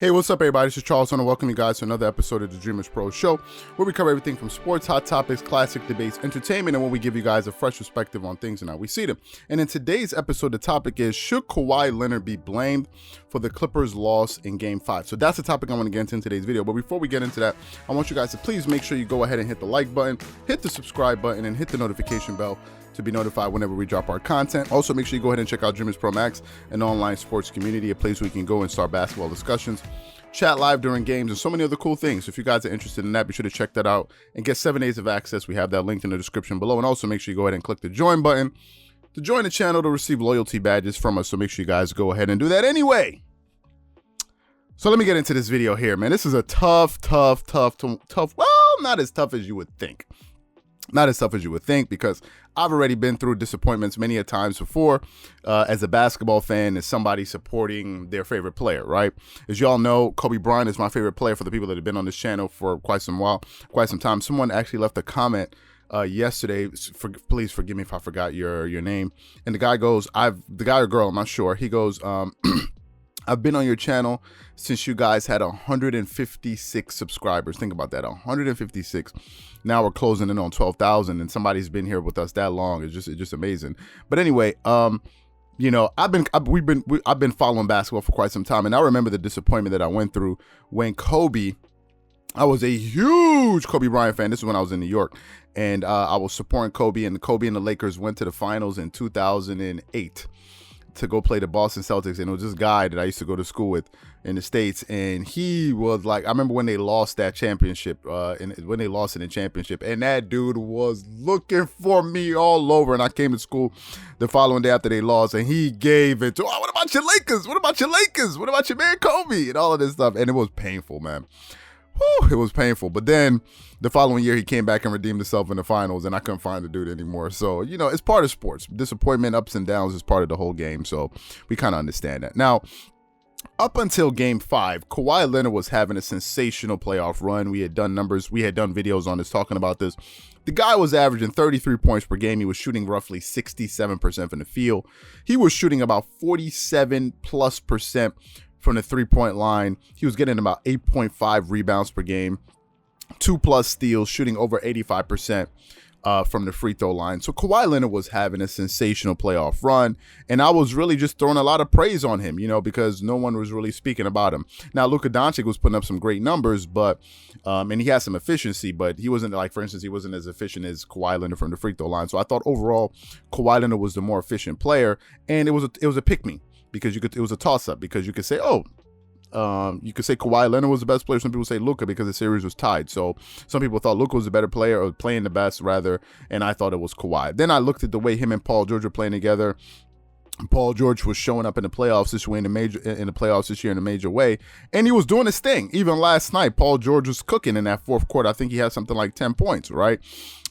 Hey, what's up, everybody? This is Charles, and I welcome you guys to another episode of the Dreamerspro Show, where we cover everything from sports, hot topics, classic debates, entertainment, and where we give you guys a fresh perspective on things and how we see them. And in today's episode, the topic is, should Kawhi Leonard be blamed for the Clippers' loss in Game 5? So that's the topic I want to get into in today's video. But before we get into that, I want you guys to please make sure you go ahead and hit the like button, hit the subscribe button, and hit the notification bell to be notified whenever we drop our content. Also, make sure you go ahead and check out Dreamerspro Max, an online sports community, a place where you can go and start basketball discussions, chat live during games, and so many other cool things. So if you guys are interested in that, be sure to check that out and get 7 days of access. We have that linked in the description below. And also make sure you go ahead and click the join button to join the channel to receive loyalty badges from us. So make sure you guys go ahead and do that anyway. So let me get into this video here, man. This is a tough, well, not as tough as you would think. Not as tough as you would think, because I've already been through disappointments many a times before as a basketball fan, as somebody supporting their favorite player, right? As y'all know, Kobe Bryant is my favorite player for the people that have been on this channel for quite some time. Someone actually left a comment yesterday. Please forgive me if I forgot your name. And the guy goes, the guy or girl, I'm not sure. He goes, I've been on your channel since you guys had 156 subscribers. Think about that, 156. Now we're closing in on 12,000, and somebody's been here with us that long. It's just amazing. But anyway, you know, I've been following basketball for quite some time, and I remember the disappointment that I went through when Kobe. I was a huge Kobe Bryant fan. This is when I was in New York, and I was supporting Kobe, and the Lakers went to the finals in 2008. To go play the Boston Celtics, and it was this guy that I used to go to school with in the States, and he was like, I remember when they lost that championship, and when they lost it in championship, and that dude was looking for me all over, and I came to school the following day after they lost, and he gave it to, oh, what about your Lakers? What about your Lakers? What about your man Kobe? And all of this stuff, and it was painful, man. Whew, it was painful. But then the following year, he came back and redeemed himself in the finals, and I couldn't find the dude anymore. So, you know, it's part of sports. Disappointment, ups and downs is part of the whole game. So we kind of understand that. Now, up until Game 5, Kawhi Leonard was having a sensational playoff run. We had done numbers. We had done videos on this talking about this. The guy was averaging 33 points per game. He was shooting roughly 67% from the field. He was shooting about 47+% from the three-point line. He was getting about 8.5 rebounds per game, 2+ steals, shooting over 85% from the free throw line. So Kawhi Leonard was having a sensational playoff run, and I was really just throwing a lot of praise on him, you know, because no one was really speaking about him. Now, Luka Doncic was putting up some great numbers, but and he had some efficiency, but he wasn't, like, for instance, he wasn't as efficient as Kawhi Leonard from the free throw line. So I thought overall Kawhi Leonard was the more efficient player, and it was a pick-me. Because it was a toss-up, because you could say, you could say Kawhi Leonard was the best player. Some people say Luka because the series was tied. So some people thought Luka was the better player, or playing the best rather, and I thought it was Kawhi. Then I looked at the way him and Paul George were playing together. Paul George was showing up in the playoffs this way, in the playoffs this year in a major way, and he was doing his thing. Even last night, Paul George was cooking in that fourth quarter. I think he had something like 10 points, right?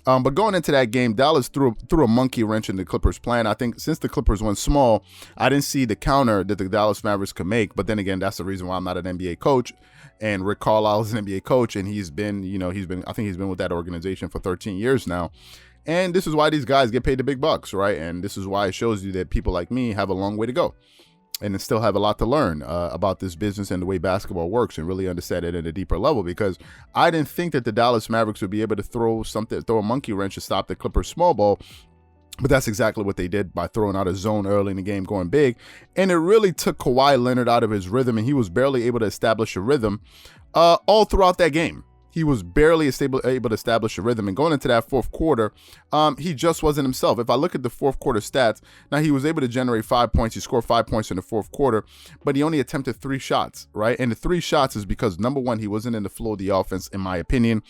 But going into that game, Dallas threw a monkey wrench in the Clippers' plan. I think since the Clippers went small, I didn't see the counter that the Dallas Mavericks could make. But then again, that's the reason why I'm not an NBA coach. And Rick Carlisle is an NBA coach, and I think he's been with that organization for 13 years now. And this is why these guys get paid the big bucks, right? And this is why it shows you that people like me have a long way to go, and still have a lot to learn about this business and the way basketball works, and really understand it at a deeper level, because I didn't think that the Dallas Mavericks would be able to throw a monkey wrench to stop the Clippers small ball. But that's exactly what they did by throwing out a zone early in the game, going big. And it really took Kawhi Leonard out of his rhythm, and he was barely able to establish a rhythm all throughout that game. He was barely able to establish a rhythm. And going into that fourth quarter, he just wasn't himself. If I look at the fourth quarter stats, now he was able to generate 5 points. He scored 5 points in the fourth quarter, but he only attempted 3 shots, right? And the 3 shots is because, number one, he wasn't in the flow of the offense, in my opinion.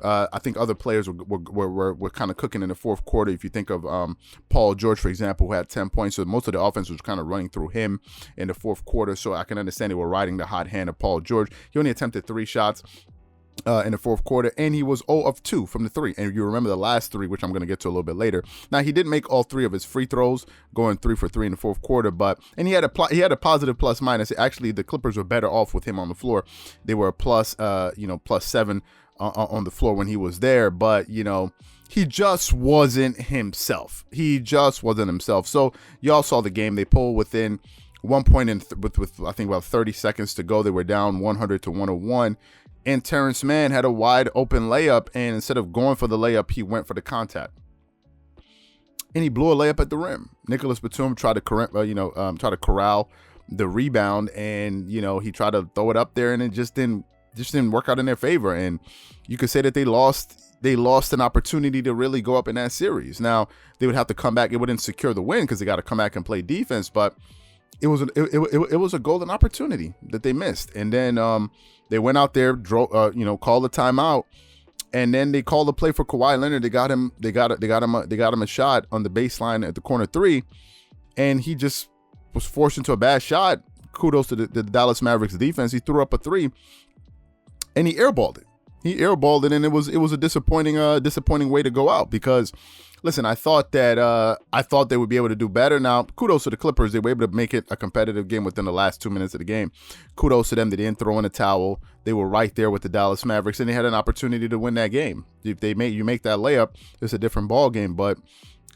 I think other players were kind of cooking in the fourth quarter. If you think of Paul George, for example, who had 10 points, so most of the offense was kind of running through him in the fourth quarter. So I can understand they were riding the hot hand of Paul George. He only attempted 3 shots in the fourth quarter, and he was 0 of 2 from the 3. And you remember the last 3, which I'm going to get to a little bit later. Now, he didn't make all 3 of his free throws, going 3 for 3 in the fourth quarter, and he had a positive plus minus. Actually, the Clippers were better off with him on the floor. They were a +7 on the floor when he was there, but he just wasn't himself. So y'all saw the game. They pulled within One point with I think about 30 seconds to go, they were down 100 to 101. And Terrence Mann had a wide open layup, and instead of going for the layup, he went for the contact. And he blew a layup at the rim. Nicholas Batum tried to corral the rebound, and he tried to throw it up there, and it just didn't work out in their favor. And you could say that they lost an opportunity to really go up in that series. Now they would have to come back. It wouldn't secure the win because they got to come back and play defense, but it was a golden opportunity that they missed. And then they went out there, called the timeout, and then they called a play for Kawhi Leonard. They got him a shot on the baseline at the corner three, and he just was forced into a bad shot. Kudos to the Dallas Mavericks defense. He threw up a three, and he airballed it. And it was a disappointing way to go out because, listen, I thought they would be able to do better. Now, kudos to the Clippers. They were able to make it a competitive game within the last 2 minutes of the game. Kudos to them. They didn't throw in a towel. They were right there with the Dallas Mavericks, and they had an opportunity to win that game. If you make that layup, it's a different ball game. But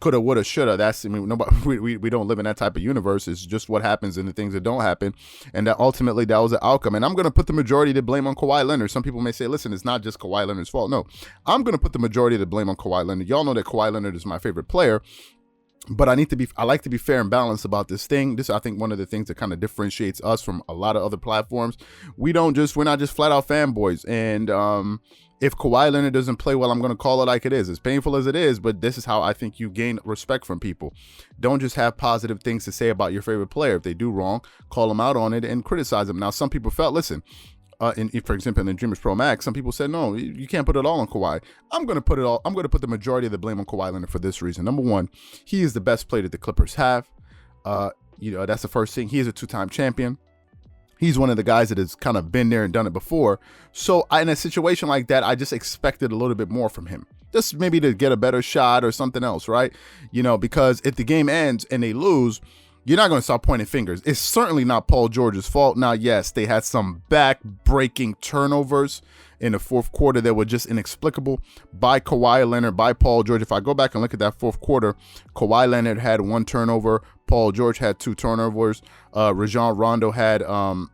coulda, woulda, shoulda. We don't live in that type of universe. It's just what happens and the things that don't happen. And that ultimately that was the outcome. And I'm going to put the majority of the blame on Kawhi Leonard. Some people may say, listen, it's not just Kawhi Leonard's fault. No, I'm going to put the majority of the blame on Kawhi Leonard. Y'all know that Kawhi Leonard is my favorite player. But I like to be fair and balanced about this thing. This, I think, one of the things that kind of differentiates us from a lot of other platforms. We're not just flat out fanboys. And if Kawhi Leonard doesn't play well, I'm going to call it like it is. As painful as it is, but this is how I think you gain respect from people. Don't just have positive things to say about your favorite player. If they do wrong, call them out on it and criticize them. Now, some people felt, listen, for example, in Dreamerspro Max, some people said, no, you can't put it all on Kawhi. I'm going to put the majority of the blame on Kawhi Leonard for this reason. Number one, he is the best player that the Clippers have. That's the first thing. He is a two-time champion. He's one of the guys that has kind of been there and done it before. So in a situation like that, I just expected a little bit more from him. Just maybe to get a better shot or something else, right? Because if the game ends and they lose, you're not going to start pointing fingers. It's certainly not Paul George's fault. Now, yes, they had some back-breaking turnovers in the fourth quarter that were just inexplicable by Kawhi Leonard, by Paul George. If I go back and look at that fourth quarter, Kawhi Leonard had one turnover. Paul George had two turnovers. Rajon Rondo had Kawhi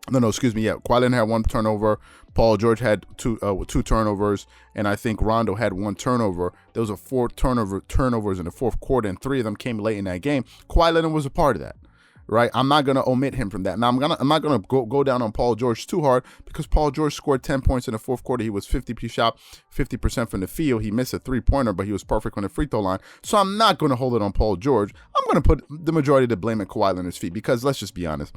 Leonard had one turnover. Paul George had two turnovers, and I think Rondo had one turnover. There was four turnovers in the fourth quarter, and three of them came late in that game. Kawhi Leonard was a part of that, right? I'm not gonna omit him from that. Now I'm not gonna go down on Paul George too hard because Paul George scored 10 points in the fourth quarter. He was 50% from the field. He missed a 3-pointer, but he was perfect on the free throw line. So I'm not gonna hold it on Paul George. I'm gonna put the majority of the blame at Kawhi Leonard's feet because let's just be honest.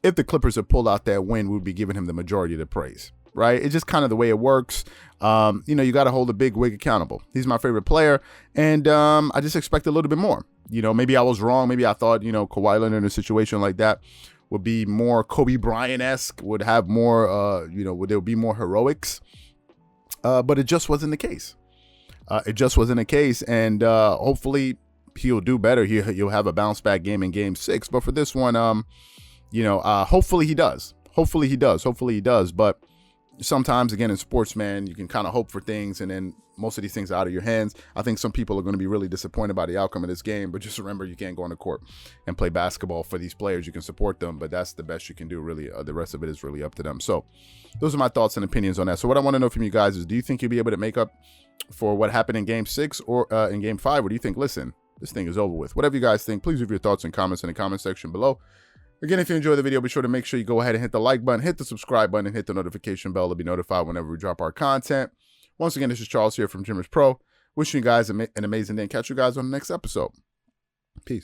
If the Clippers had pulled out that win, we'd be giving him the majority of the praise. Right? It's just kind of the way it works. You got to hold a big wig accountable. He's my favorite player, and I just expect a little bit more. Maybe I was wrong. Maybe I thought, Kawhi Leonard in a situation like that would be more Kobe Bryant-esque, would have more, there would be more heroics. But it just wasn't the case. And hopefully he'll do better. He'll have a bounce back game in Game 6. But for this one, hopefully he does. Hopefully he does. But sometimes, again, in sports, man, you can kind of hope for things, and then most of these things are out of your hands. I think some people are going to be really disappointed by the outcome of this game, but just remember, you can't go on the court and play basketball for these players. You can support them, but that's the best you can do, really. The rest of it is really up to them. So those are my thoughts and opinions on that. So what I want to know from you guys is, do you think you'll be able to make up for what happened in Game 6 or in Game 5, or do you think, listen, this thing is over with? Whatever you guys think, please leave your thoughts and comments in the comment section below. Again, if you enjoyed the video, be sure to make sure you go ahead and hit the like button, hit the subscribe button, and hit the notification bell to be notified whenever we drop our content. Once again, this is Charles here from Dreamerspro. Wishing you guys an amazing day and catch you guys on the next episode. Peace.